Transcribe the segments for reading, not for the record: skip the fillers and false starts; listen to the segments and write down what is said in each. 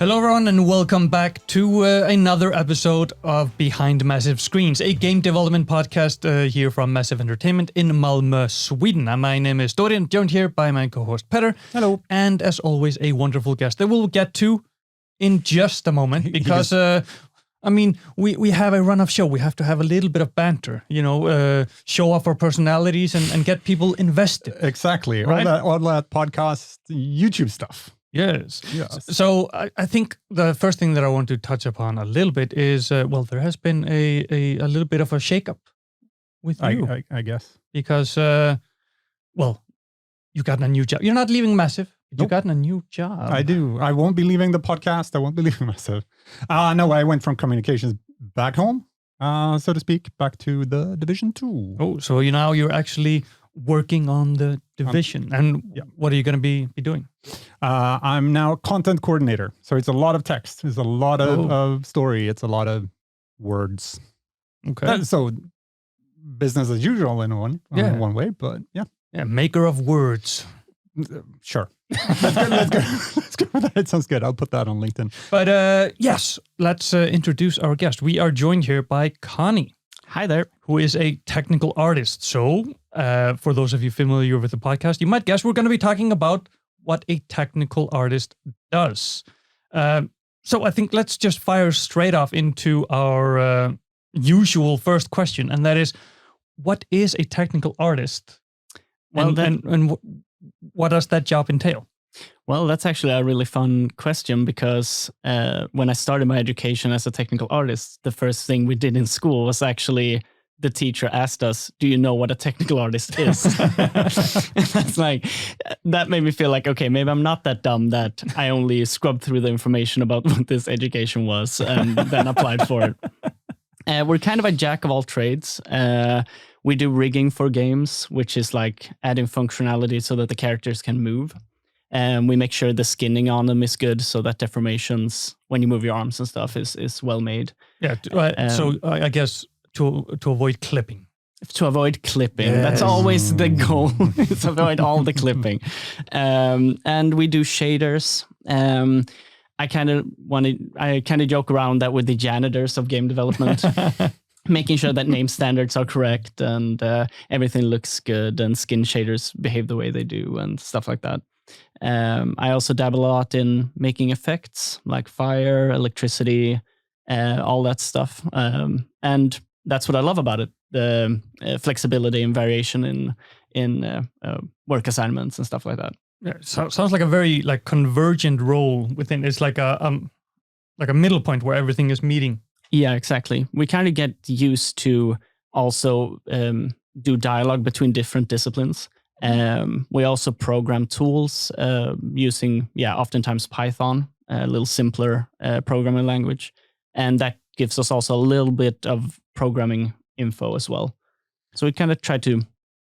Hello everyone and welcome back to another episode of Behind Massive Screens, a game development podcast here from Massive Entertainment in Malmö, Sweden. And my name is Dóri, joined here by my co-host Petter. Hello. And as always, a wonderful guest that we'll get to in just a moment because, we have a run of show. We have to have a little bit of banter, show off our personalities and get people invested. Exactly. Right? All that podcast, YouTube stuff. Yes. So I think the first thing that I want to touch upon a little bit is, there has been a little bit of a shakeup with you. I guess. Because, you got a new job. You're not leaving Massive. But Nope. You got a new job. I do. I won't be leaving the podcast. I won't be leaving myself. No, I went from communications back home, so to speak, back to the Division 2. Oh, so you're actually working on the division. What are you going to be doing? I'm now content coordinator. So it's a lot of text. It's a lot of story. It's a lot of words. Okay. So business as usual in one way, but yeah. Yeah, maker of words. Sure. Let's go with that. It sounds good. I'll put that on LinkedIn. But yes, let's introduce our guest. We are joined here by Conny. Hi there. Who is a technical artist. So, for those of you familiar with the podcast, you might guess we're going to be talking about what a technical artist does. So I think let's just fire straight off into our usual first question, and that is, what is a technical artist? Well, and what does that job entail? Well, that's actually a really fun question because when I started my education as a technical artist, the first thing we did in school was actually the teacher asked us, do you know what a technical artist is? And that's like, that made me feel like, okay, maybe I'm not that dumb that I only scrubbed through the information about what this education was and then applied for it. We're kind of a jack of all trades. We do rigging for games, which is like adding functionality so that the characters can move. And we make sure the skinning on them is good so that deformations, when you move your arms and stuff, is well made. Yeah, so I guess to avoid clipping. To avoid clipping. Yes. That's always the goal, is to avoid all the clipping. And we do shaders. I kind of joke around that with the janitors of game development. Making sure that name standards are correct and everything looks good and skin shaders behave the way they do and stuff like that. I also dabble a lot in making effects like fire, electricity, all that stuff. And that's what I love about it, the flexibility and variation in work assignments and stuff like that. Yeah, so sounds like a very convergent role within. It's like a middle point where everything is meeting. Yeah, exactly. We kind of get used to also do dialogue between different disciplines. We also program tools using, oftentimes Python, a little simpler programming language. And that gives us also a little bit of programming info as well. So we kind of try to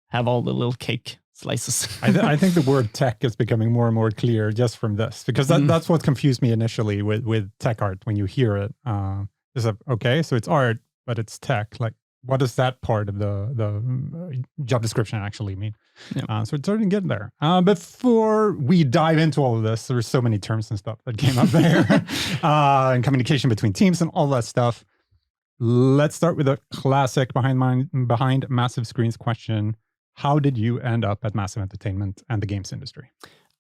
have all the little cake slices. I think the word tech is becoming more and more clear just from this, because that's what confused me initially with tech art when you hear it. It's okay, so it's art, but it's tech. Like, what does that part of the job description actually mean? Yeah. So it's starting to get there. Before we dive into all of this, there's so many terms and stuff that came up there, and communication between teams and all that stuff. Let's start with a classic behind Massive Screens question. How did you end up at Massive Entertainment and the games industry?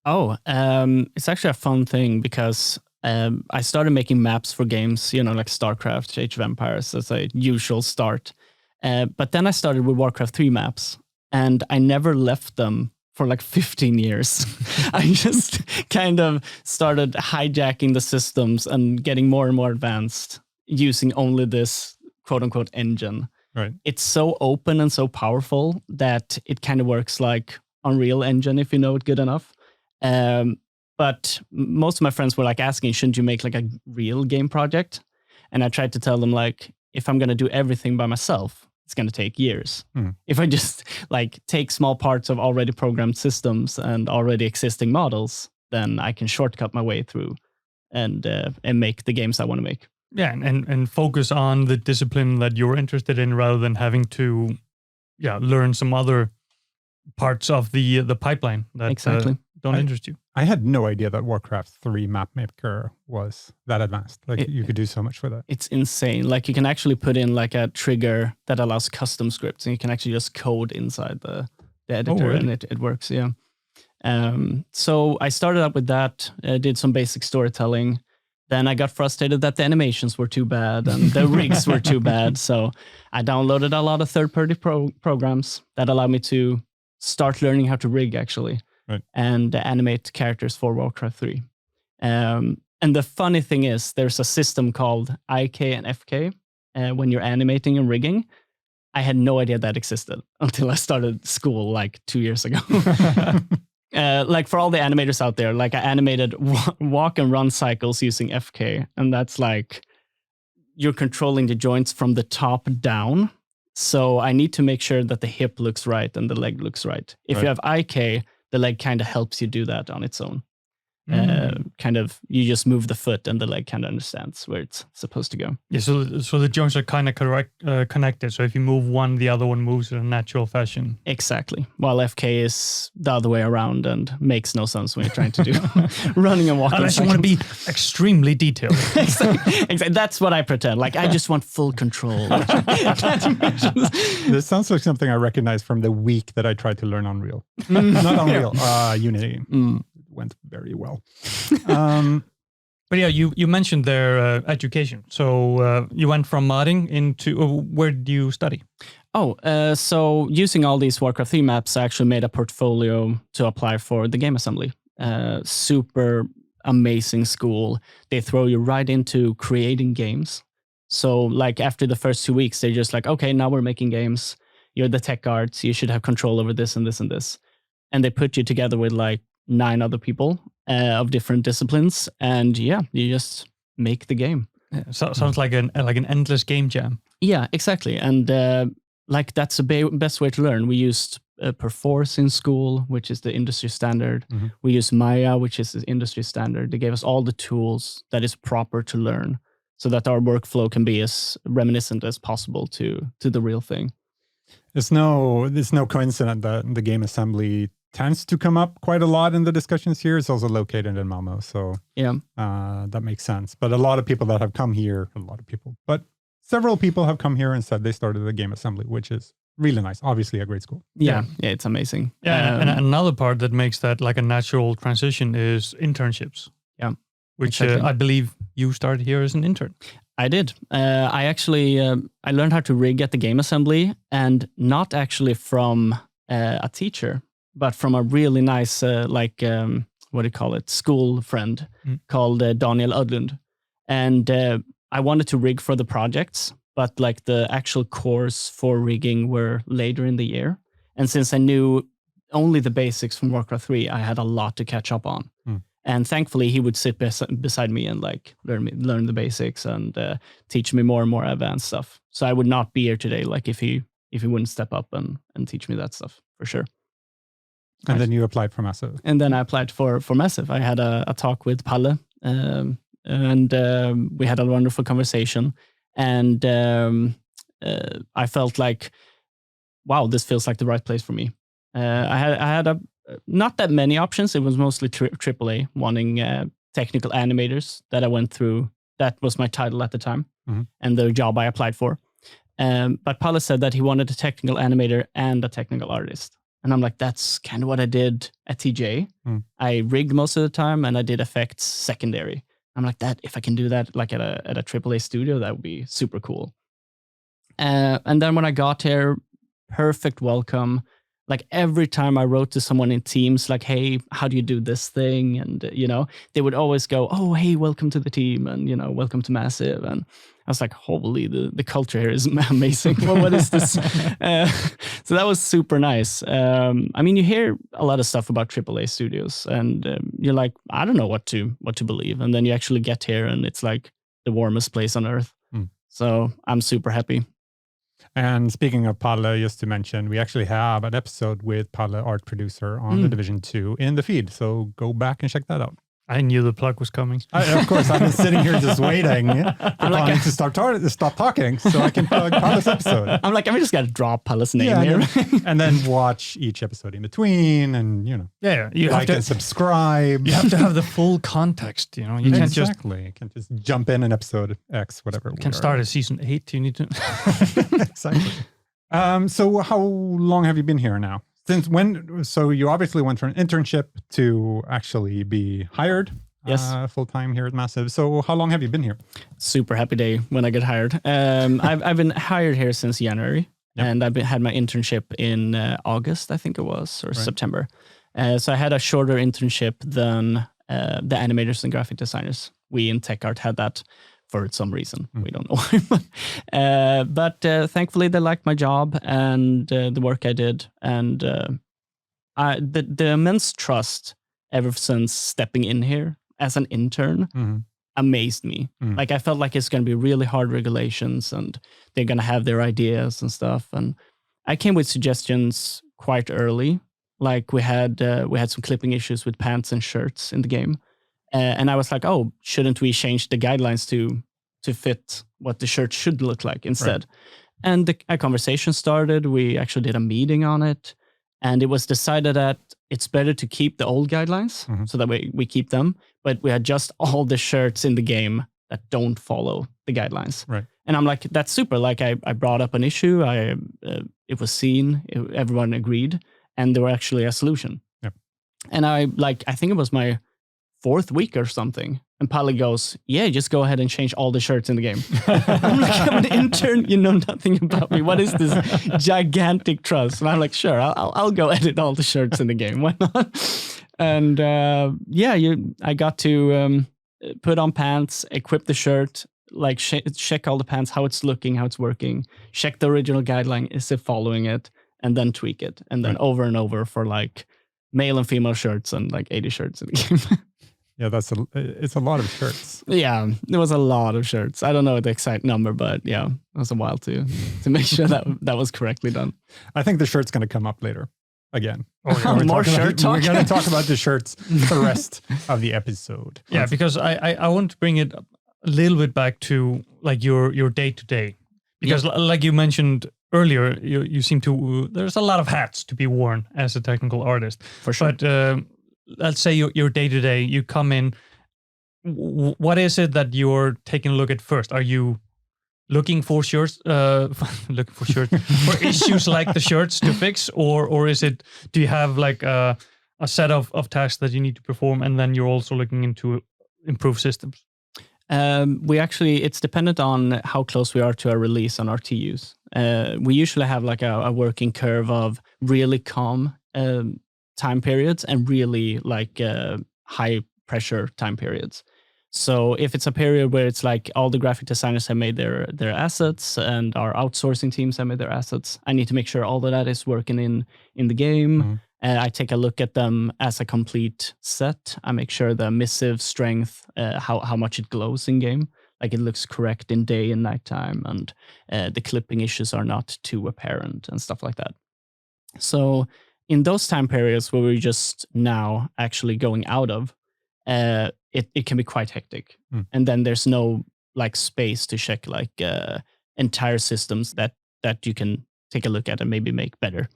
It's actually a fun thing because I started making maps for games, like StarCraft, Age of Empires, as a usual start. But then I started with Warcraft 3 maps, and I never left them for 15 years. I just kind of started hijacking the systems and getting more and more advanced using only this quote-unquote engine. Right. It's so open and so powerful that it kind of works like Unreal Engine if you know it good enough. But most of my friends were asking, shouldn't you make a real game project? And I tried to tell them if I'm going to do everything by myself, it's going to take years. If I just take small parts of already programmed systems and already existing models, then I can shortcut my way through and make the games I want to make. Yeah, and focus on the discipline that you're interested in rather than having to learn some other parts of the pipeline that exactly. don't interest you? I had no idea that Warcraft 3 map maker was that advanced. Like you could do so much with it. It's insane. Like you can actually put in like a trigger that allows custom scripts, and you can actually just code inside the editor, really? and it works. Yeah. So I started up with that. Did some basic storytelling. Then I got frustrated that the animations were too bad and the rigs were too bad. So I downloaded a lot of third-party programs that allow me to start learning how to rig actually, right, and animate characters for Warcraft 3. And the funny thing is, there's a system called IK and FK when you're animating and rigging. I had no idea that existed until I started school like 2 years ago. Like for all the animators out there, like I animated walk and run cycles using FK, and that's like you're controlling the joints from the top down. So I need to make sure that the hip looks right and the leg looks right. If you have IK, the leg kind of helps you do that on its own. Kind of, you just move the foot and the leg kind of understands where it's supposed to go. Yeah, so the joints are kind of connected. So if you move one, the other one moves in a natural fashion. Exactly. While FK is the other way around and makes no sense when you're trying to do running and walking. Unless you want to be extremely detailed. Exactly. That's what I pretend. Like I just want full control. This sounds like something I recognize from the week that I tried to learn Unreal. Not Unreal, Unity. Went very well. But yeah, you mentioned their education. So you went from modding into, where did you study? So using all these Warcraft 3 maps, I actually made a portfolio to apply for the game assembly. Super amazing school. They throw you right into creating games. So like after the first 2 weeks, they're just like, okay, now we're making games. You're the tech arts. You should have control over this and this and this. And they put you together with like 9 other people of different disciplines, and yeah, you just make the game. Yeah, so, sounds like an endless game jam. Yeah, exactly. And like that's the best way to learn. We used Perforce in school, which is the industry standard. Mm-hmm. We use Maya, which is the industry standard. They gave us all the tools that is proper to learn, so that our workflow can be as reminiscent as possible to the real thing. It's no coincidence that the game assembly tends to come up quite a lot in the discussions here. It's also located in Malmö, so yeah, that makes sense. But a lot of people that have come here, but several people have come here and said they started the game assembly, which is really nice. Obviously a great school. Yeah, it's amazing. Yeah, and another part that makes that like a natural transition is internships. Yeah, which exactly. I believe you started here as an intern. I did. I actually I learned how to rig at the game assembly, and not actually from a teacher, but from a really nice, school friend called Daniel Ödlund. And I wanted to rig for the projects, but like the actual course for rigging were later in the year. And since I knew only the basics from Warcraft 3, I had a lot to catch up on. And thankfully, he would sit beside me and like learn the basics and teach me more and more advanced stuff. So I would not be here today, like if he wouldn't step up and teach me that stuff, for sure. And then you applied for Massive. And then I applied for Massive. I had a talk with Palle, and we had a wonderful conversation. And I felt like, wow, this feels like the right place for me. I had not that many options. It was mostly AAA, wanting technical animators that I went through. That was my title at the time, and the job I applied for. But Palle said that he wanted a technical animator and a technical artist. And I'm like, that's kind of what I did at TJ. I rigged most of the time, and I did effects secondary. I'm like, that if I can do that like at a AAA studio, that would be super cool. And then when I got here, perfect welcome. Like every time I wrote to someone in Teams, like, hey, how do you do this thing? And, they would always go, oh, hey, welcome to the team. And, welcome to Massive. And I was like, holy, the culture here is amazing. Well, what is this? So that was super nice. I mean, you hear a lot of stuff about AAA studios, and you're like, I don't know what to believe. And then you actually get here, and it's like the warmest place on earth. So I'm super happy. And speaking of Palle, just to mention, we actually have an episode with Palle, art producer, on The Division 2 in the feed. So go back and check that out. I knew the plug was coming. Of course, I've been sitting here just waiting for Conny to stop talking so I can plug Palla's episode. I'm like, I'm just going to drop Palla's name here. And then watch each episode in between and, you have to subscribe. You have to have the full context, You can't just... Exactly. You can't just jump in episode X, whatever. You can start at season 8. You need to... Exactly. So how long have you been here now? Since when? So you obviously went from an internship to actually be hired full-time here at Massive. So how long have you been here? Super happy day when I get hired. I've been hired here since January, and I've had my internship in August, I think it was, or September. So I had a shorter internship than the animators and graphic designers. We in Tech Art had that for some reason. We don't know why. But thankfully, they liked my job and the work I did. And the immense trust ever since stepping in here as an intern amazed me. Like, I felt like it's going to be really hard regulations and they're going to have their ideas and stuff. And I came with suggestions quite early. Like, we had some clipping issues with pants and shirts in the game. And I was like, oh, shouldn't we change the guidelines to fit what the shirt should look like instead? Right. And a conversation started. We actually did a meeting on it. And it was decided that it's better to keep the old guidelines so that we keep them. But we adjust all the shirts in the game that don't follow the guidelines. Right. And I'm like, that's super. Like, I brought up an issue. It was seen. Everyone agreed. And there were actually a solution. Yep. And I think it was my 4th week or something. And Pally goes, yeah, just go ahead and change all the shirts in the game. I'm like, I'm an intern. You know nothing about me. What is this gigantic trust? And I'm like, sure, I'll go edit all the shirts in the game. Why not? And I got to put on pants, equip the shirt, like check all the pants, how it's looking, how it's working, check the original guideline, is it following it, and then tweak it. And then over and over for like male and female shirts and like 80 shirts in the game. Yeah, it's a lot of shirts. Yeah, it was a lot of shirts. I don't know the exact number, but yeah, it was a while to make sure that was correctly done. I think the shirt's going to come up later again. More shirt talk. We're going to talk about the shirts the rest of the episode. Yeah, because I want to bring it a little bit back to like your day to day, because like you mentioned earlier, you seem to there's a lot of hats to be worn as a technical artist. For sure. But let's say your day-to-day, you come in, what is it that you're taking a look at first? Are you looking for shirts, for issues like the shirts to fix, or is it, do you have like a set of tasks that you need to perform, and then you're also looking into improve systems? It's dependent on how close we are to our release on our TUs. We usually have like a working curve of really calm time periods and really like high pressure time periods. So if it's a period where it's like all the graphic designers have made their assets and our outsourcing teams have made their assets, I need to make sure all of that is working in the game. I take a look at them as a complete set. I make sure the emissive strength, how much it glows in game, like it looks correct in day and nighttime, and the clipping issues are not too apparent and stuff like that. So in those time periods where we're just now actually going out of, it can be quite hectic. And then there's no like space to check like entire systems that you can take a look at and maybe make better.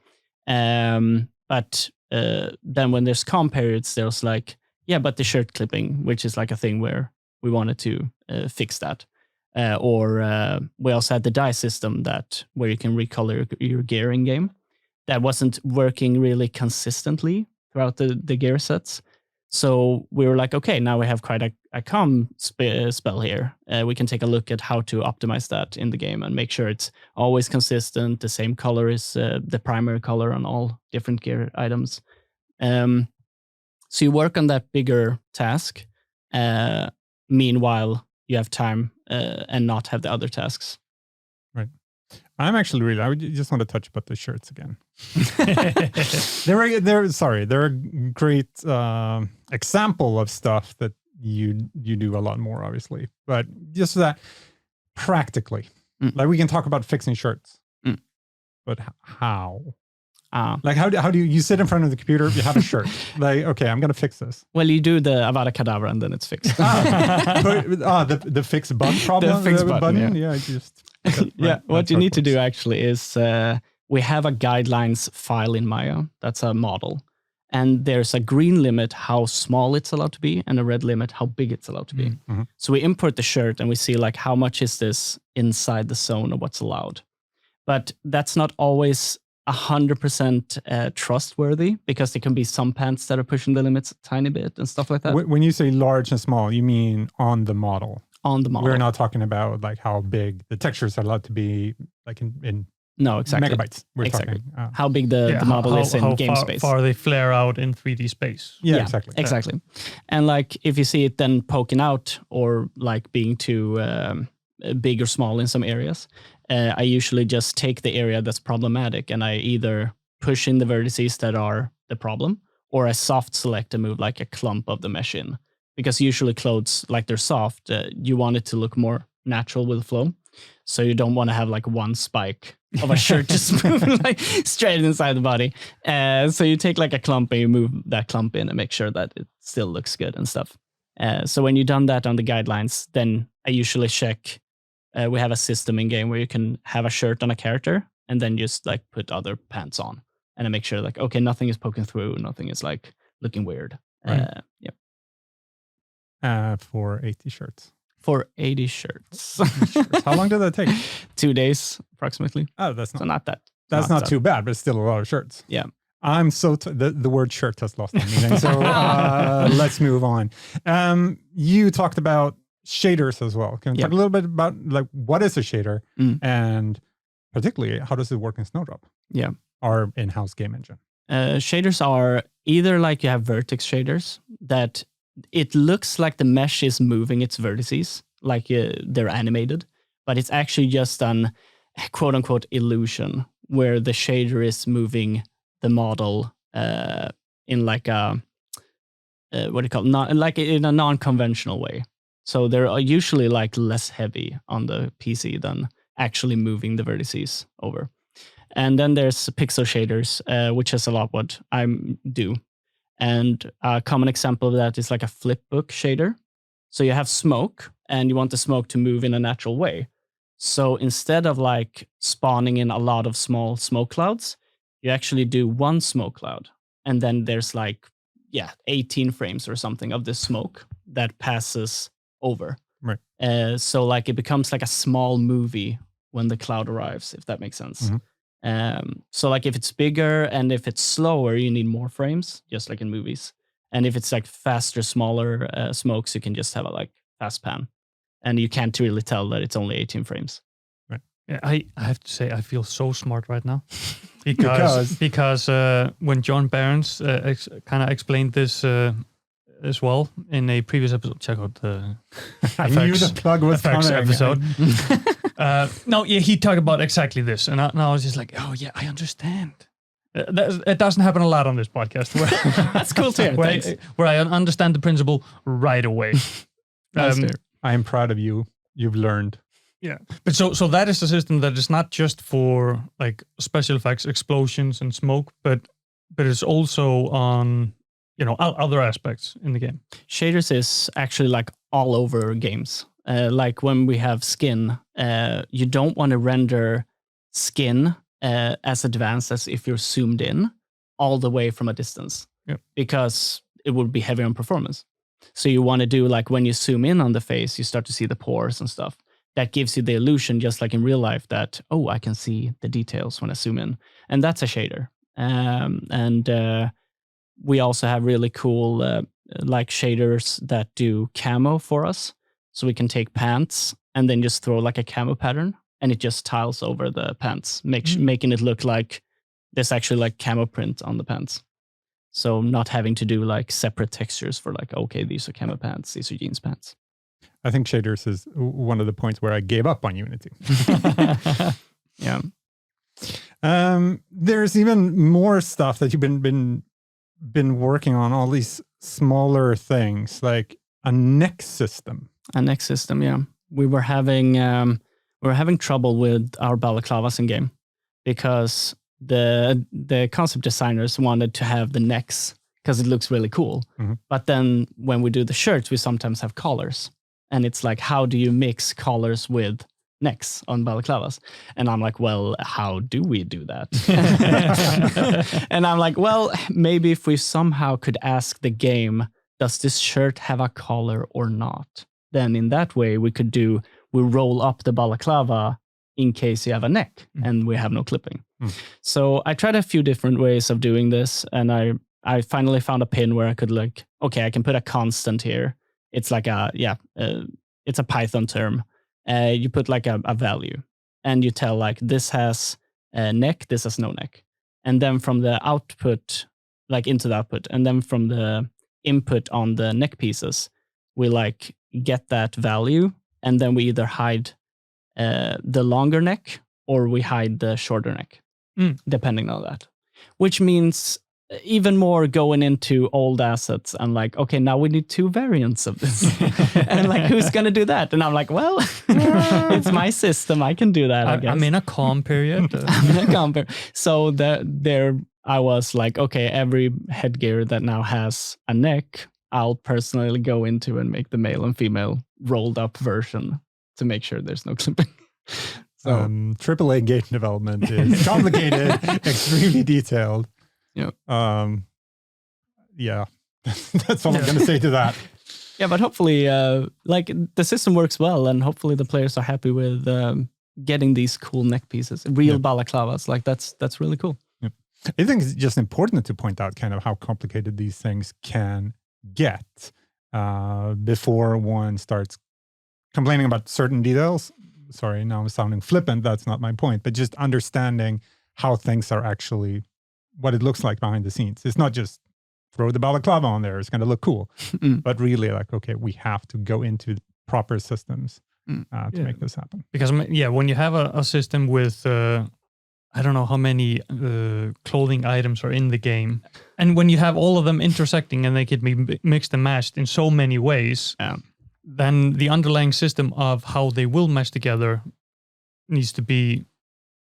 But then when there's calm periods, there's like, but the shirt clipping, which is like a thing where we wanted to fix that. Or we also had the dye system where you can recolor your gear in game. That wasn't working really consistently throughout the gear sets. So we were like, okay, now we have quite a calm spell here. We can take a look at how to optimize that in the game and make sure it's always consistent. The same color is the primary color on all different gear items. So you work on that bigger task. Meanwhile, you have time and not have the other tasks. Right. I would just want to touch about the shirts again. They're a great example of stuff that you do a lot more, obviously. But just that practically, like we can talk about fixing shirts, but how? Like how do you sit in front of the computer? You have a shirt. Like, okay, I'm gonna fix this. Well, you do the Avada Kedavra and then it's fixed. The fix button problem. The fix button. Yeah, just yeah. What you need to do actually is we have a guidelines file in Maya. That's a model. And there's a green limit how small it's allowed to be and a red limit how big it's allowed to be. Mm-hmm. So we import the shirt and we see like how much is this inside the zone of what's allowed. But that's not always 100% trustworthy because there can be some pants that are pushing the limits a tiny bit and stuff like that. When you say large and small, you mean on the model? On the model. We're not talking about like how big the textures are allowed to be, like in no, exactly. megabytes. We're exactly. talking how big the model is in game space. How far they flare out in 3D space. Yeah, exactly. Exactly. And like if you see it then poking out or like being too big or small in some areas, I usually just take the area that's problematic and I either push in the vertices that are the problem or I soft select and move like a clump of the mesh in. Because usually clothes, like they're soft, you want it to look more natural with flow. So you don't want to have like one spike of a shirt just moving like straight inside the body. So you take like a clump and you move that clump in and make sure that it still looks good and stuff. So when you've done that on the guidelines, then I usually check. We have a system in game where you can have a shirt on a character and then just like put other pants on. And I make sure like, okay, nothing is poking through. Nothing is like looking weird. Right. For 80 shirts. For 80 shirts. How long did that take? 2 days, approximately. Oh, that's not, so not that. That's not too bad, but it's still a lot of shirts. Yeah. I'm so the word shirt has lost my meaning. So let's move on. You talked about shaders as well. Can you talk a little bit about like what is a shader and particularly how does it work in Snowdrop? Yeah. Our in-house game engine. Shaders are either like you have vertex shaders that it looks like the mesh is moving its vertices, like they're animated, but it's actually just an quote unquote illusion where the shader is moving the model in like a what do you call it? Not like in a non-conventional way. So they're usually like less heavy on the PC than actually moving the vertices over. And then there's pixel shaders, which is a lot what I do. And a common example of that is like a flipbook shader. So you have smoke and you want the smoke to move in a natural way. So instead of like spawning in a lot of small smoke clouds, you actually do one smoke cloud. And then there's like, 18 frames or something of the smoke that passes over. Right. So like it becomes like a small movie when the cloud arrives, if that makes sense. Mm-hmm. So like if it's bigger and if it's slower, you need more frames, just like in movies. And if it's like faster, smaller smokes, you can just have a like fast pan. And you can't really tell that it's only 18 frames. Right. Yeah, I have to say, I feel so smart right now. Because when John Barons kind of explained this as well in a previous episode, check out the I knew the plug was coming. Episode. He talked about exactly this, and I was just like, oh yeah, I understand. It doesn't happen a lot on this podcast. That's cool too. Where I understand the principle right away. I am proud of you. You've learned. Yeah, but so that is the system that is not just for like special effects, explosions, and smoke, but it's also on other aspects in the game. Shaders is actually like all over games. Like when we have skin, you don't want to render skin as advanced as if you're zoomed in all the way from a distance, because it would be heavy on performance. So you want to do like when you zoom in on the face, you start to see the pores and stuff. That gives you the illusion, just like in real life, that, I can see the details when I zoom in. And that's a shader. And we also have really cool like shaders that do camo for us. So we can take pants and then just throw like a camo pattern and it just tiles over the pants, making it look like there's actually like camo print on the pants. So not having to do like separate textures for like, okay, these are camo pants, these are jeans pants. I think shaders is one of the points where I gave up on Unity. Yeah. There's even more stuff that you've been working on, all these smaller things like a next system. A next system, yeah. We were having trouble with our balaclavas in game because the concept designers wanted to have the necks because it looks really cool. But then when we do the shirts, we sometimes have collars. And it's like, how do you mix collars with necks on balaclavas? And I'm like, well, how do we do that? And I'm like, well, maybe if we somehow could ask the game, does this shirt have a collar or not? Then in that way, we roll up the balaclava in case you have a neck and we have no clipping. So I tried a few different ways of doing this, and I finally found a pin where I could I can put a constant here. It's like it's a Python term. You put like a value, and you tell like this has a neck, this has no neck. And then from the output, like into the output, and then from the input on the neck pieces, we like get that value, and then we either hide the longer neck or we hide the shorter neck, depending on that. Which means even more going into old assets and like, okay, now we need 2 variants of this. And like, who's going to do that? And I'm like, well, it's my system. I can do that, I guess. I'm in a calm period. So there I was like, okay, every headgear that now has a neck, I'll personally go into and make the male and female rolled up version to make sure there's no clipping. So AAA game development is complicated, extremely detailed. Yeah. That's all I'm going to say to that. Yeah, but hopefully, like the system works well, and hopefully the players are happy with getting these cool neck pieces, real balaclavas. Like that's really cool. Yeah. I think it's just important to point out kind of how complicated these things can get before one starts complaining about certain details. Sorry, now I'm sounding flippant. That's not my point, but just understanding how things are actually, what it looks like behind the scenes. It's not just throw the balaclava on there, it's going to look cool, but really like, okay, we have to go into proper systems to make this happen. Because when you have a system with, I don't know how many clothing items are in the game, and when you have all of them intersecting and they can be mixed and matched in so many ways, then the underlying system of how they will mesh together needs to be,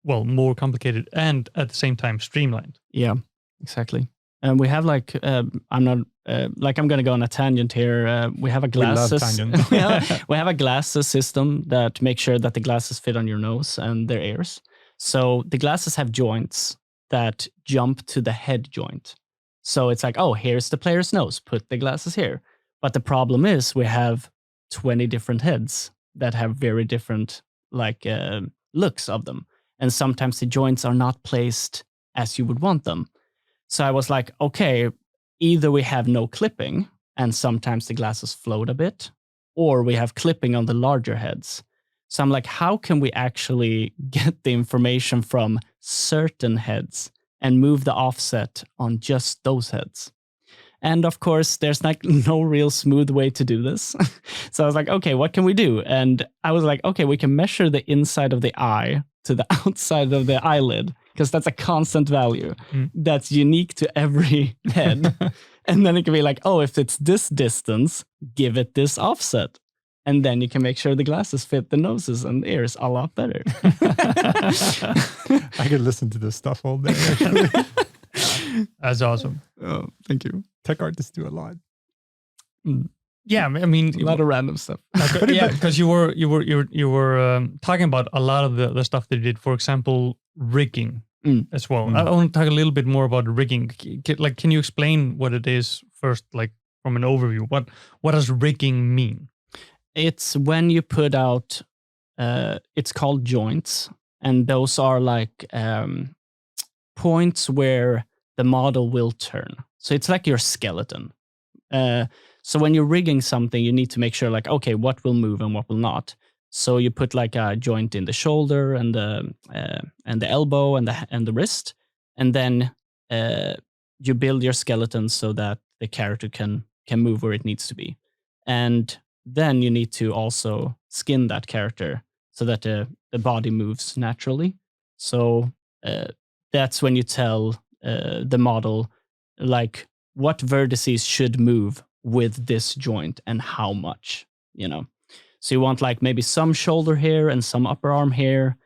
well, more complicated and at the same time streamlined. Yeah, exactly. And we have like, I'm going to go on a tangent here. We have a glasses. We have a glasses system that makes sure that the glasses fit on your nose and their ears. So the glasses have joints that jump to the head joint. So it's like, oh, here's the player's nose. Put the glasses here. But the problem is we have 20 different heads that have very different looks of them. And sometimes the joints are not placed as you would want them. So I was like, okay, either we have no clipping and sometimes the glasses float a bit, or we have clipping on the larger heads. So I'm like, how can we actually get the information from certain heads and move the offset on just those heads? And of course, there's like no real smooth way to do this. So I was like, okay, what can we do? And I was like, okay, we can measure the inside of the eye to the outside of the eyelid, because that's a constant value that's unique to every head. And then it can be like, oh, if it's this distance, give it this offset. And then you can make sure the glasses fit the noses and ears a lot better. I could listen to this stuff all day, actually. That's awesome. Oh, thank you. Tech artists do a lot. Yeah, I mean, a lot of random stuff. Yeah, because you were talking about a lot of the stuff they did. For example, rigging as well. I want to talk a little bit more about rigging. Can you explain what it is first, like from an overview? What does rigging mean? It's when you put out. It's called joints, and those are like points where the model will turn. So it's like your skeleton. So when you're rigging something, you need to make sure like, okay, what will move and what will not. So you put like a joint in the shoulder and the elbow and the wrist, and then you build your skeleton so that the character can move where it needs to be. And then you need to also skin that character so that the body moves naturally. So that's when you tell the model like what vertices should move with this joint and how much, So you want like maybe some shoulder hair and some upper arm hair.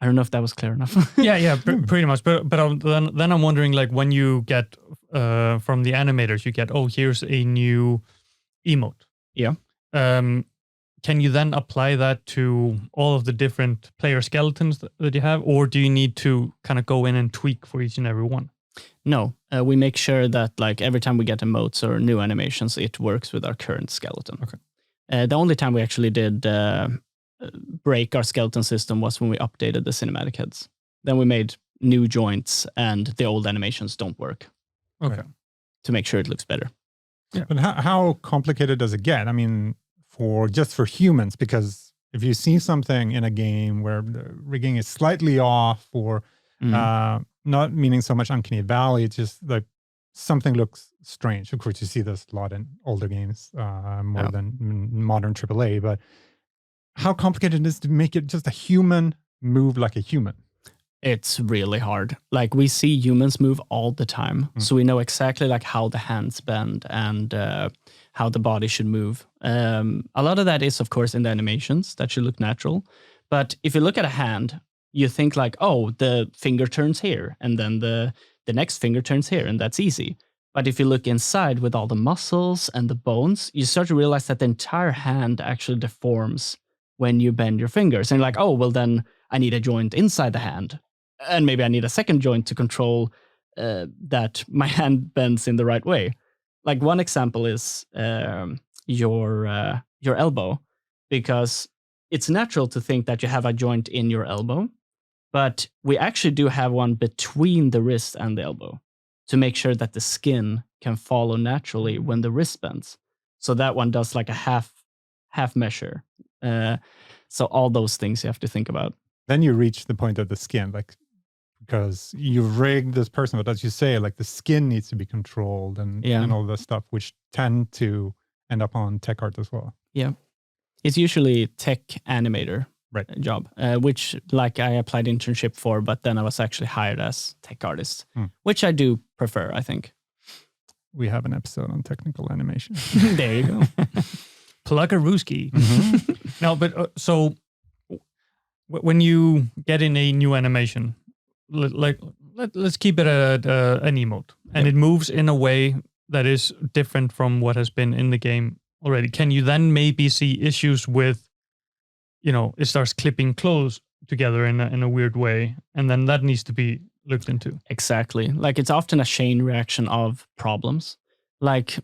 I don't know if that was clear enough. yeah, pretty much. But then I'm wondering, like, when you get from the animators, you get, oh, here's a new emote. Yeah. Can you then apply that to all of the different player skeletons that you have, or do you need to kind of go in and tweak for each and every one? No, we make sure that like every time we get emotes or new animations, it works with our current skeleton. Okay. The only time we actually did break our skeleton system was when we updated the cinematic heads. Then we made new joints and the old animations don't work. Okay. To make sure it looks better. Yeah. But how complicated does it get? I mean, for humans, because if you see something in a game where the rigging is slightly off or not meaning so much uncanny valley, it's just like something looks strange. Of course, you see this a lot in older games, more than modern AAA, but how complicated it is to make it just a human move like a human. It's really hard. Like we see humans move all the time. So we know exactly like how the hands bend and how the body should move. A lot of that is, of course, in the animations that should look natural. But if you look at a hand, you think like, oh, the finger turns here and then the next finger turns here and that's easy. But if you look inside with all the muscles and the bones, you start to realize that the entire hand actually deforms when you bend your fingers. And you're like, oh, well, then I need a joint inside the hand. And maybe I need a second joint to control that my hand bends in the right way. Like one example is your elbow, because it's natural to think that you have a joint in your elbow, but we actually do have one between the wrist and the elbow to make sure that the skin can follow naturally when the wrist bends. So that one does like a half measure. So all those things you have to think about. Then you reach the point of the skin, like, because you've rigged this person, but as you say, like the skin needs to be controlled and all this stuff, which tend to end up on tech art as well. Yeah. It's usually tech animator job, which like I applied internship for, but then I was actually hired as tech artist, which I do prefer, I think. We have an episode on technical animation. There you go. Pluggarooski. No, but so when you get in a new animation, let's keep it an emote, and it moves in a way that is different from what has been in the game already. Can you then maybe see issues with, it starts clipping clothes together in a weird way, and then that needs to be looked into? Exactly. Like it's often a chain reaction of problems. Like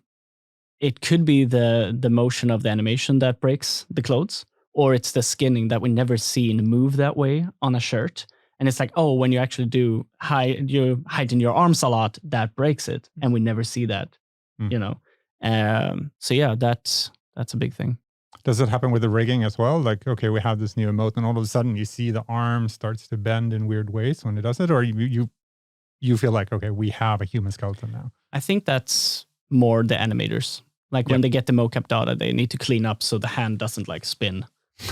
it could be the motion of the animation that breaks the clothes, or it's the skinning that we never seen move that way on a shirt. And it's like, oh, when you actually do you heighten your arms a lot, that breaks it. And we never see that, So yeah, that's a big thing. Does it happen with the rigging as well? Like, okay, we have this new emote and all of a sudden you see the arm starts to bend in weird ways when it does it? Or you feel like, okay, we have a human skeleton now? I think that's more the animators. Like when they get the mocap data, they need to clean up so the hand doesn't like spin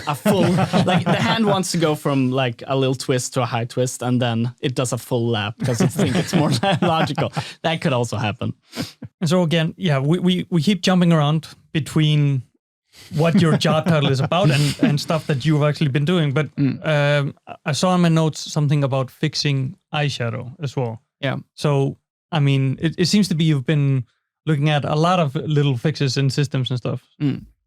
a full, like the hand wants to go from like a little twist to a high twist and then it does a full lap because it thinks it's more logical. That could also happen. And so again, we keep jumping around between what your job title is about and stuff that you've actually been doing. But I saw in my notes something about fixing eyeshadow as well. Yeah. So, I mean, it seems to be you've been looking at a lot of little fixes in systems and stuff.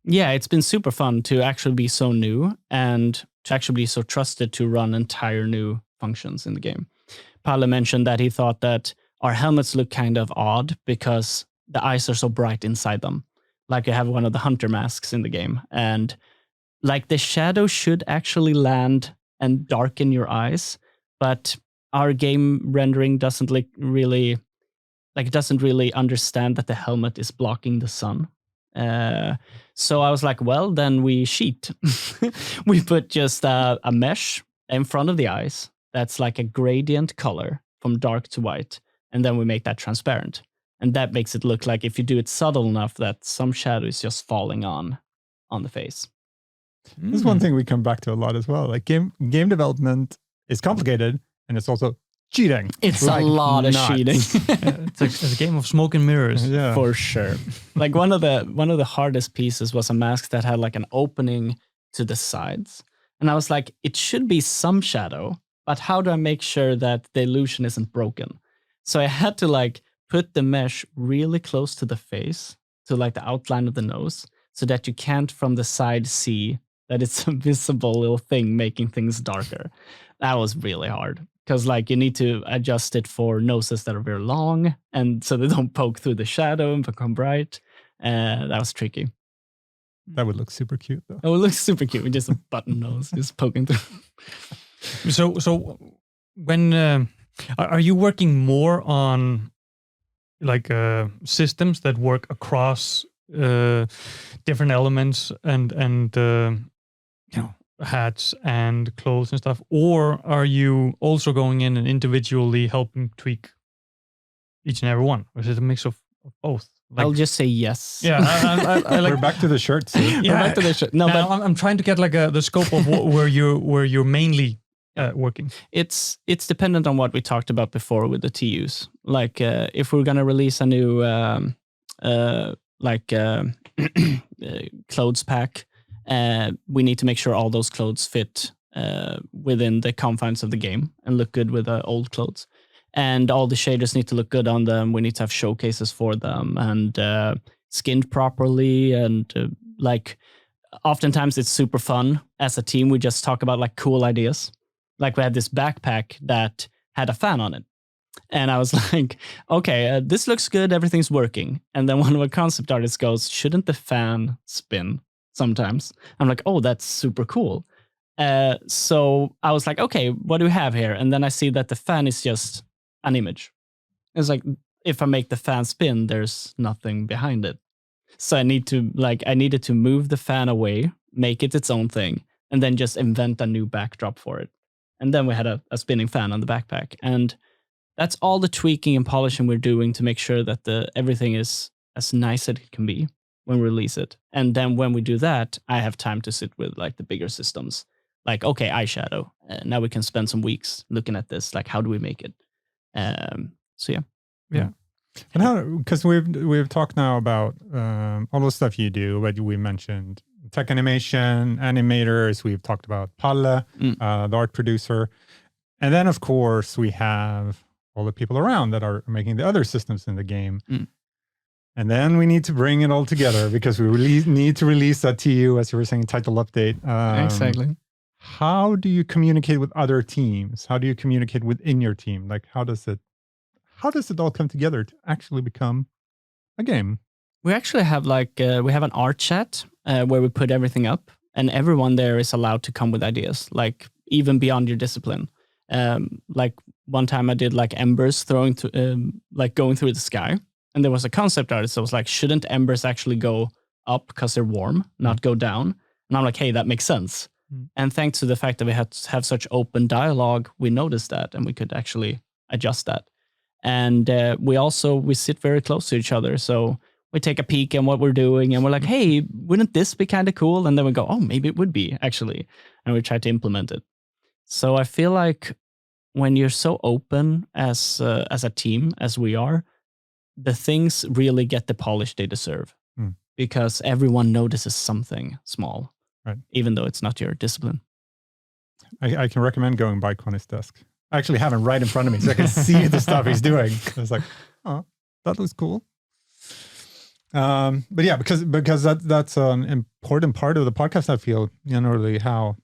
Yeah, it's been super fun to actually be so new and to actually be so trusted to run entire new functions in the game. Palle mentioned that he thought that our helmets look kind of odd because the eyes are so bright inside them. Like you have one of the hunter masks in the game. And like the shadow should actually land and darken your eyes. But our game rendering doesn't really understand that the helmet is blocking the sun. So I was like, well, then we cheat. We put just a mesh in front of the eyes that's like a gradient color from dark to white, and then we make that transparent. And that makes it look like if you do it subtle enough that some shadow is just falling on the face. This is one thing we come back to a lot as well. Like game development is complicated, and it's also cheating. It's like a lot of cheating. It's a game of smoke and mirrors. Yeah. For sure. Like one of the hardest pieces was a mask that had like an opening to the sides. And I was like, it should be some shadow, but how do I make sure that the illusion isn't broken? So I had to like put the mesh really close to the face, to like the outline of the nose, so that you can't from the side see that it's a visible little thing making things darker. That was really hard because like you need to adjust it for noses that are very long and so they don't poke through the shadow and become bright. That was tricky. That would look super cute though. Oh, it looks super cute with just a button nose just poking through. So when are you working more on like systems that work across different elements and hats and clothes and stuff, or are you also going in and individually helping tweak each and every one, or is it a mix of both? Like, I'll just say yes. Yeah, I like. We're back to the shirts. Yeah, We're back to the shirt. No, but I'm trying to get like the scope of where you're mainly working. it's dependent on what we talked about before with the TUs. Like if we're gonna release a new clothes pack, we need to make sure all those clothes fit within the confines of the game and look good with old clothes. And all the shaders need to look good on them. We need to have showcases for them and skinned properly. And like oftentimes it's super fun. As a team, we just talk about like cool ideas. Like we had this backpack that had a fan on it. And I was like, okay, this looks good. Everything's working. And then one of our concept artists goes, shouldn't the fan spin sometimes? I'm like, oh, that's super cool. So I was like, okay, what do we have here? And then I see that the fan is just an image. It's like, if I make the fan spin, there's nothing behind it. So I needed to move the fan away, make it its own thing, and then just invent a new backdrop for it. And then we had a spinning fan on the backpack. And that's all the tweaking and polishing we're doing to make sure that everything is as nice as it can be when we release it. And then when we do that, I have time to sit with like the bigger systems. Like, okay, eyeshadow. Now we can spend some weeks looking at this. Like, how do we make it? So yeah. And how, because we've talked now about all the stuff you do, but we mentioned tech animation, animators, we've talked about Palle, the art producer. And then of course we have all the people around that are making the other systems in the game. And then we need to bring it all together because we need to release that TU, as you were saying, title update. Exactly. How do you communicate with other teams? How do you communicate within your team? Like, how does it all come together to actually become a game? We actually have we have an art chat where we put everything up, and everyone there is allowed to come with ideas, like even beyond your discipline. Like one time I did like embers going through the sky, and there was a concept artist that was like, shouldn't embers actually go up because they're warm, not go down? And I'm like, hey, that makes sense. And thanks to the fact that we had to have such open dialogue, we noticed that and we could actually adjust that. And we sit very close to each other. So we take a peek at what we're doing and we're like, hey, wouldn't this be kind of cool? And then we go, oh, maybe it would be actually. And we try to implement it. So I feel like when you're so open as a team, as we are, the things really get the polish they deserve because everyone notices something small. Right. Even though it's not your discipline. I can recommend going by Conny's desk. I actually have him right in front of me so I can see the stuff he's doing. I was like, oh, that looks cool. But yeah, because that's an important part of the podcast, I feel, generally, how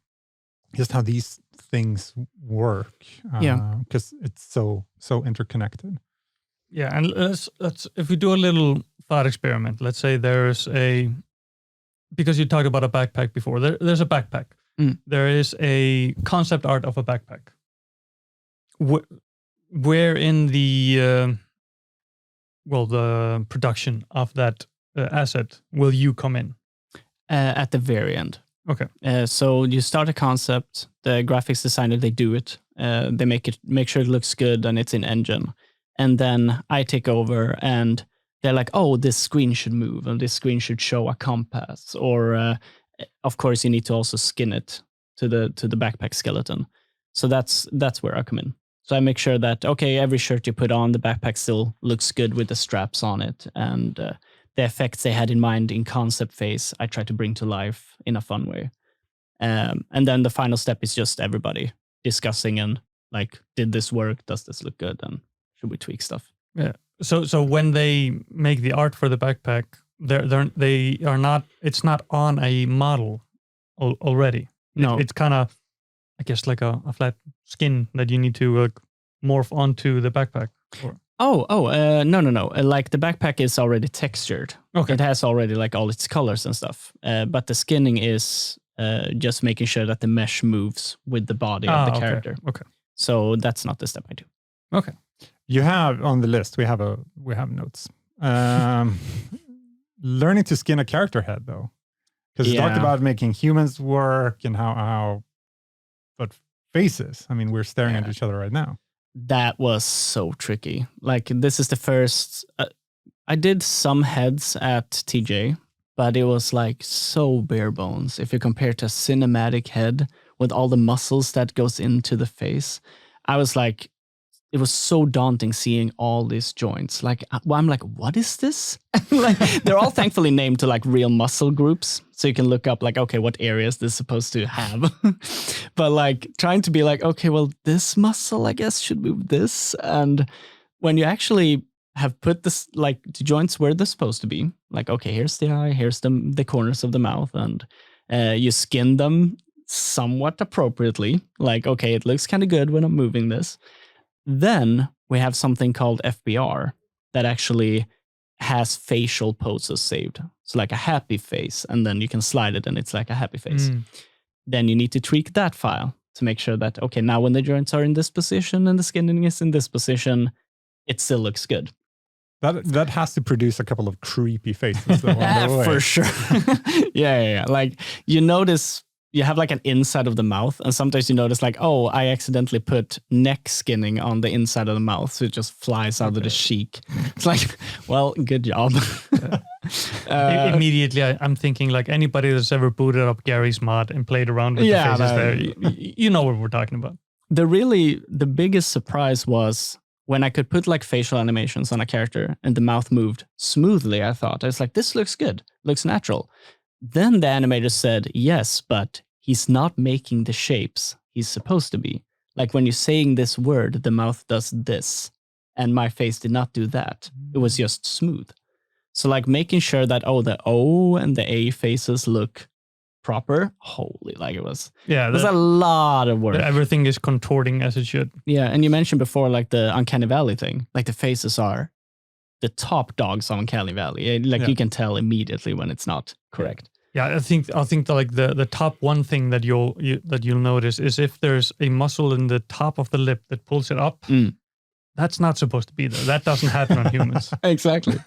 these things work. Because it's so interconnected. Yeah, and let's if we do a little thought experiment. Let's say there's because you talked about a backpack before. There's a backpack. There is a concept art of a backpack. Where in the production of that asset will you come in? At the very end. Okay. So you start a concept. The graphics designer, they do it. They make sure it looks good and it's in engine. And then I take over and they're like, oh, this screen should move and this screen should show a compass. Or, of course, you need to also skin it to the backpack skeleton. So that's where I come in. So I make sure that, okay, every shirt you put on, the backpack still looks good with the straps on it. And the effects they had in mind in concept phase, I try to bring to life in a fun way. And then the final step is just everybody discussing and Like, did this work? Does this look good? And should we tweak stuff? Yeah. So when they make the art for the backpack, they are not. It's not on a model already. No. It's kind of, I guess, like a flat skin that you need to morph onto the backpack. No. Like the backpack is already textured. Okay. It has already like all its colors and stuff. But the skinning is just making sure that the mesh moves with the body of the character. Okay. So that's not the step I do. Okay. You have on the list. We have notes. Learning to skin a character head, though, because you talked about making humans work and how, but faces. I mean, we're staring at each other right now. That was so tricky. Like, this is the first. I did some heads at TJ, but it was like so bare bones. If you compare to a cinematic head with all the muscles that goes into the face, I was like, it was so daunting seeing all these joints. Like, I'm like, what is this? Like, they're all thankfully named to like real muscle groups. So you can look up like, okay, what areas this is supposed to have. But like trying to be like, okay, well, this muscle, I guess, should move this. And when you actually have put this, like the joints where they're supposed to be, like, okay, here's the eye, here's the corners of the mouth, and you skin them somewhat appropriately. Like, okay, it looks kind of good when I'm moving this. Then we have something called FBR that actually has facial poses saved. So like a happy face, and then you can slide it and it's like a happy face. Then you need to tweak that file to make sure that, okay, now when the joints are in this position and the skinning is in this position, it still looks good. That has to produce a couple of creepy faces. Though, for sure. Yeah. Like, you notice you have like an inside of the mouth, and sometimes you notice like, oh, I accidentally put neck skinning on the inside of the mouth, so it just flies out of the cheek. It's like, well, good job. Immediately, I'm thinking like anybody that's ever booted up Gary's mod and played around with the faces there, you know what we're talking about. The biggest surprise was when I could put like facial animations on a character and the mouth moved smoothly. I thought, I was like, this looks good, looks natural. Then the animator said, yes, but he's not making the shapes he's supposed to be. Like when you're saying this word, the mouth does this, and my face did not do that. It was just smooth. So like making sure that, the O and the A faces look proper. Holy, like it was a lot of work. Everything is contorting as it should. Yeah, and you mentioned before like the Uncanny Valley thing. Like the faces are the top dogs on Uncanny Valley. Like you can tell immediately when it's not correct. Yeah, I think like the top one thing that you'll notice is if there's a muscle in the top of the lip that pulls it up. That's not supposed to be there. That doesn't happen on humans. Exactly.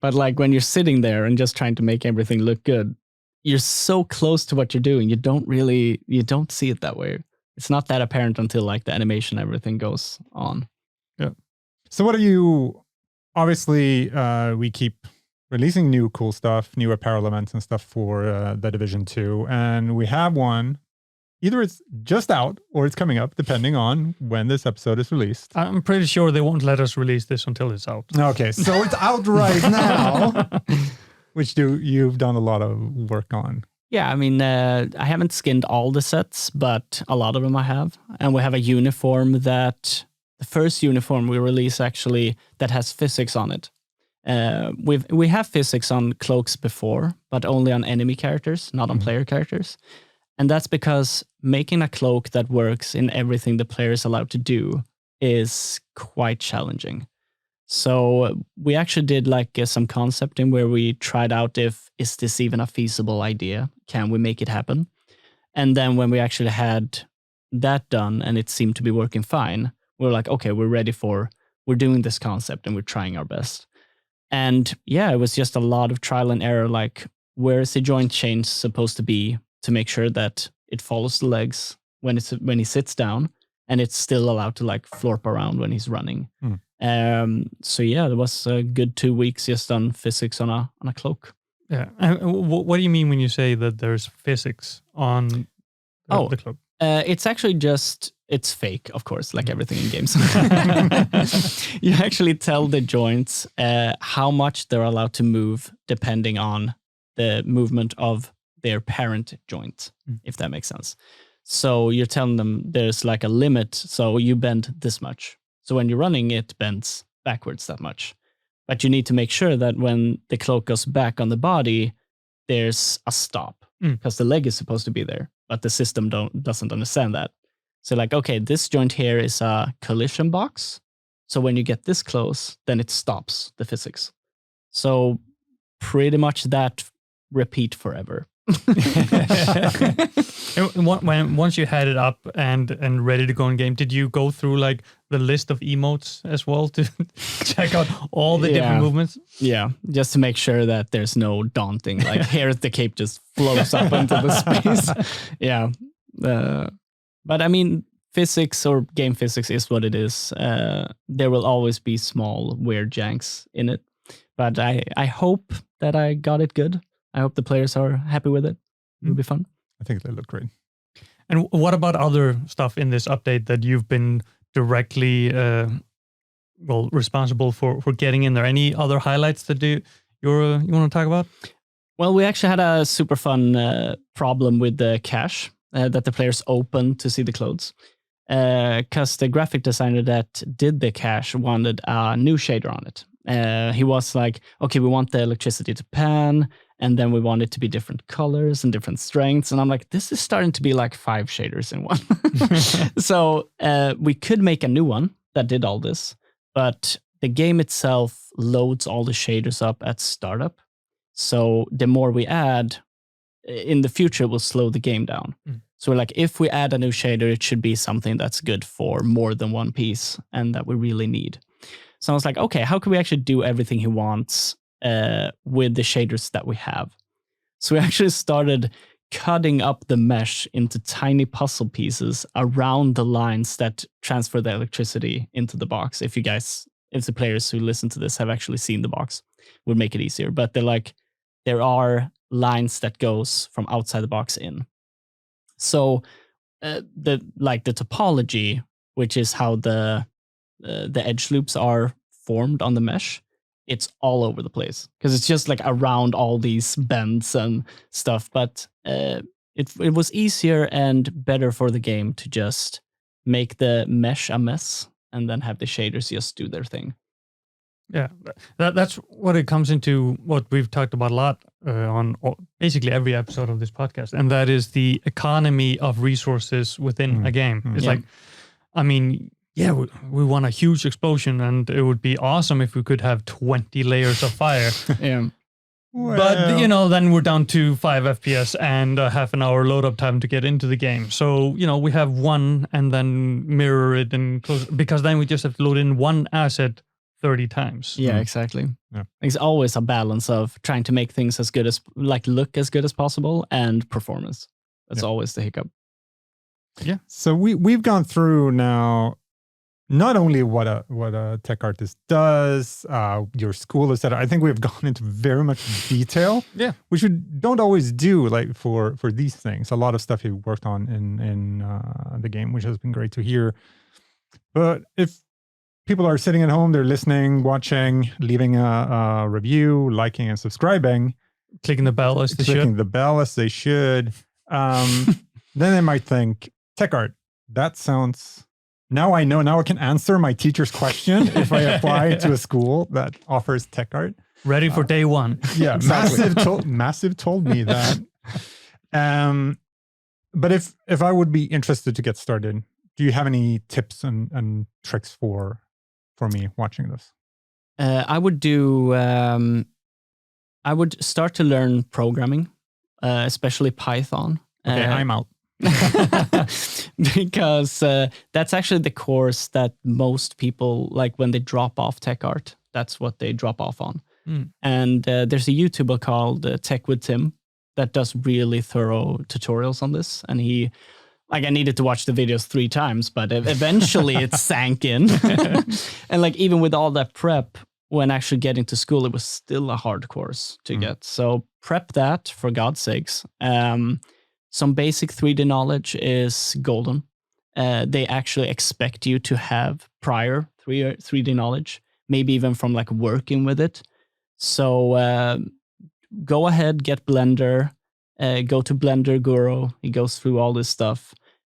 But like when you're sitting there and just trying to make everything look good, you're so close to what you're doing. You don't see it that way. It's not that apparent until like the animation, everything goes on. Yeah. So what are you? Obviously, we keep releasing new cool stuff, new apparel events and stuff for The Division 2. And we have one, either it's just out or it's coming up, depending on when this episode is released. I'm pretty sure they won't let us release this until it's out. Okay, so it's out right now, which you've done a lot of work on. Yeah, I mean, I haven't skinned all the sets, but a lot of them I have. And we have a uniform the first uniform we release actually that has physics on it. We have physics on cloaks before, but only on enemy characters, not on player characters. And that's because making a cloak that works in everything the player is allowed to do is quite challenging. So we actually did like some concepting where we tried out is this even a feasible idea? Can we make it happen? And then when we actually had that done and it seemed to be working fine, we're like, okay, we're doing this concept and we're trying our best. And yeah, it was just a lot of trial and error, like where is the joint change supposed to be to make sure that it follows the legs when he sits down and it's still allowed to like florp around when he's running. So yeah, there was a good 2 weeks just on physics on a cloak. Yeah. What do you mean when you say that there's physics on the cloak? It's actually it's fake, of course, like everything in games. You actually tell the joints how much they're allowed to move depending on the movement of their parent joint, if that makes sense. So you're telling them there's like a limit. So you bend this much. So when you're running, it bends backwards that much. But you need to make sure that when the cloak goes back on the body, there's a stop because the leg is supposed to be there, but the system doesn't understand that. So like, okay, this joint here is a collision box. So when you get this close, then it stops the physics. So pretty much that repeat forever. Once you had it up and ready to go in game, did you go through like the list of emotes as well to check out all the different movements? Yeah, just to make sure that there's no daunting, like here the cape just flows up into the space. Yeah. But I mean, physics or game physics is what it is. There will always be small weird janks in it. But I hope that I got it good. I hope the players are happy with it. It'll be fun. I think they look great. And what about other stuff in this update that you've been directly responsible for getting in there? Any other highlights that you want to talk about? Well, we actually had a super fun problem with the cache that the players opened to see the clothes. Because the graphic designer that did the cache wanted a new shader on it. He was like, okay, we want the electricity to pan, and then we want it to be different colors and different strengths. And I'm like, this is starting to be like 5 shaders in one. So we could make a new one that did all this, but the game itself loads all the shaders up at startup. So the more we add, in the future, it will slow the game down. So we're like, if we add a new shader, it should be something that's good for more than one piece and that we really need. So I was like, okay, how can we actually do everything he wants with the shaders that we have? So we actually started cutting up the mesh into tiny puzzle pieces around the lines that transfer the electricity into the box. If the players who listen to this have actually seen the box, would make it easier. But there are lines that goes from outside the box in. So the topology, which is how the edge loops are formed on the mesh, it's all over the place because it's just like around all these bends and stuff. But it was easier and better for the game to just make the mesh a mess and then have the shaders just do their thing. Yeah, that's what it comes into, what we've talked about a lot on basically every episode of this podcast, and that is the economy of resources within a game. It's like, I mean, yeah, we want a huge explosion, and it would be awesome if we could have 20 layers of fire. Yeah. Well, but, then we're down to 5 FPS and a half an hour load up time to get into the game. So, we have one and then mirror it and close, because then we just have to load in one asset 30 times. Yeah, exactly. Yeah. It's always a balance of trying to make things as good as, look as good as possible and performance. That's always the hiccup. Yeah. So we've gone through now not only what a tech artist does, your school, etc. I think we've gone into very much detail, which we don't always do for these things. A lot of stuff you worked on in the game, which has been great to hear. But if people are sitting at home, they're listening, watching, leaving a review, liking and subscribing, clicking the bell as they should. Then they might think, tech art, that sounds... Now I know, now I can answer my teacher's question if I apply to a school that offers tech art. Ready for day one. Yeah, exactly. Massive told me that. But if I would be interested to get started, do you have any tips and tricks for me watching this? I would start to learn programming, especially Python. Okay, I'm out. Because that's actually the course that most people, when they drop off tech art, that's what they drop off on. And there's a YouTuber called Tech with Tim that does really thorough tutorials on this. And he, I needed to watch the videos 3 times, but eventually it sank in. And even with all that prep, when actually getting to school, it was still a hard course to get. So prep that, for God's sakes. Some basic 3D knowledge is golden. They actually expect you to have prior 3D knowledge, maybe even from working with it. So go ahead, get Blender, go to Blender Guru. He goes through all this stuff.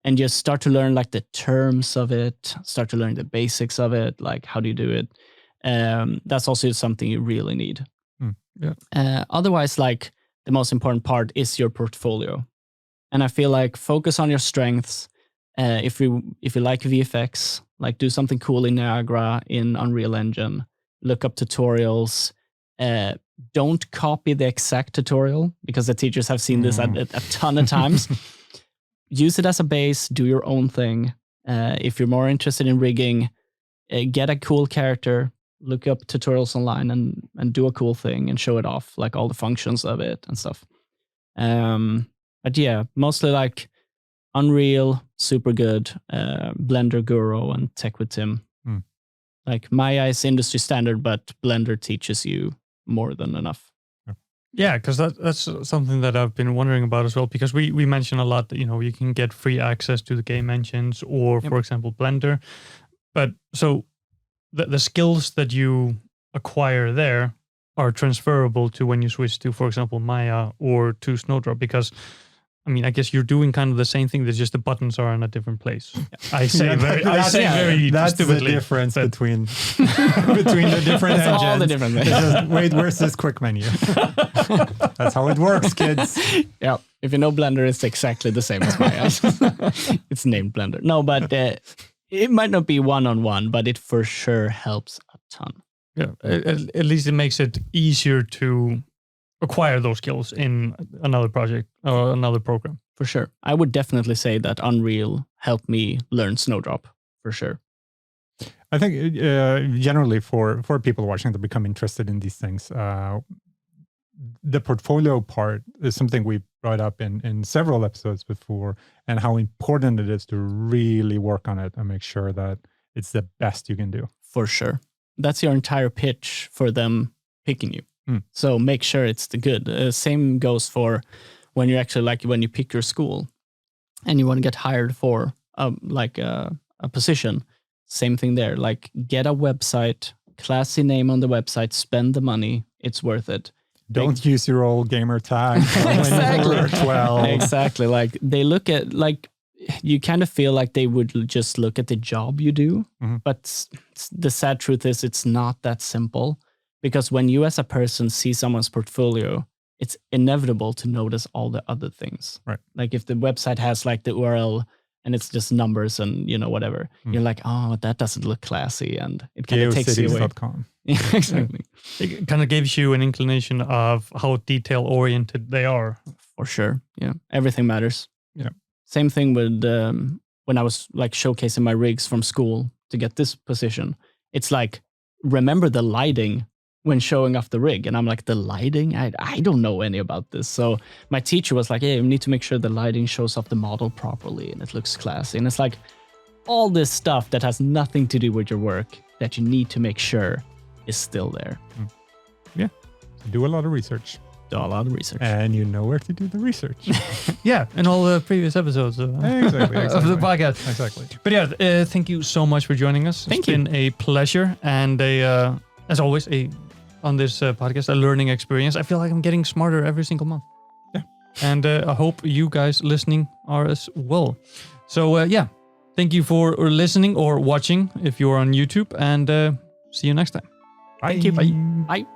and just start to learn like the terms of it, start to learn the basics of it, like how do you do it. That's also something you really need. Otherwise, like the most important part is your portfolio. And I feel like focus on your strengths. If you like VFX, like do something cool in Niagara, in Unreal Engine, look up tutorials. Don't copy the exact tutorial because the teachers have seen this a ton of times. Use it as a base, do your own thing. If you're more interested in rigging, get a cool character, look up tutorials online and do a cool thing and show it off, like all the functions of it and stuff. But yeah, mostly like Unreal, super good, Blender Guru and Tech with Tim. Like Maya is industry standard, but Blender teaches you more than enough. Yeah, because that's something that I've been wondering about as well, because we mention a lot that, you can get free access to the game engines or, for example, Blender. But so the skills that you acquire there are transferable to when you switch to, for example, Maya or to Snowdrop, because I guess you're doing kind of the same thing. There's just the buttons are in a different place. I say very that's stupidly. The difference between the different engines. All the different things. Wait, where's this quick menu? That's how it works, kids. Yeah, if you know Blender, it's exactly the same as Maya. It's named Blender. No, but it might not be one-on-one, but it for sure helps a ton. Yeah, at least it makes it easier to acquire those skills in another project or another program. For sure. I would definitely say that Unreal helped me learn Snowdrop, for sure. I think generally for people watching that become interested in these things, the portfolio part is something we brought up in several episodes before, and how important it is to really work on it and make sure that it's the best you can do. For sure. That's your entire pitch for them picking you. So make sure it's the good. Same goes for when you're actually like when you pick your school and you want to get hired for a position. Same thing there. Like get a website, classy name on the website, spend the money. It's worth it. Don't use your old gamer tag when you were 12. Exactly. Like they look at like you kind of feel like they would just look at the job you do, but the sad truth is it's not that simple. Because when you as a person see someone's portfolio, it's inevitable to notice all the other things. Right. Like if the website has like the URL and it's just numbers and whatever, you're like, oh, that doesn't look classy, and it kind of takes you away. Yeah, exactly. It kind of gives you an inclination of how detail oriented they are. For sure. Yeah, everything matters. Yeah. Same thing with when I was like showcasing my rigs from school to get this position. It's like remember the lighting when showing off the rig. And I'm like, the lighting? I don't know any about this. So my teacher was like, hey, you need to make sure the lighting shows off the model properly and it looks classy. And it's like all this stuff that has nothing to do with your work that you need to make sure is still there. Yeah. Do a lot of research. Do a lot of research. And you know where to do the research. Yeah, in all the previous episodes of the podcast. Exactly. But yeah, thank you so much for joining us. Thank you. It's been a pleasure and as always, on this podcast, a learning experience. I feel like I'm getting smarter every single month. Yeah. And I hope you guys listening are as well. So thank you for listening or watching if you're on YouTube, and see you next time. Bye. Thank you. Bye. Bye.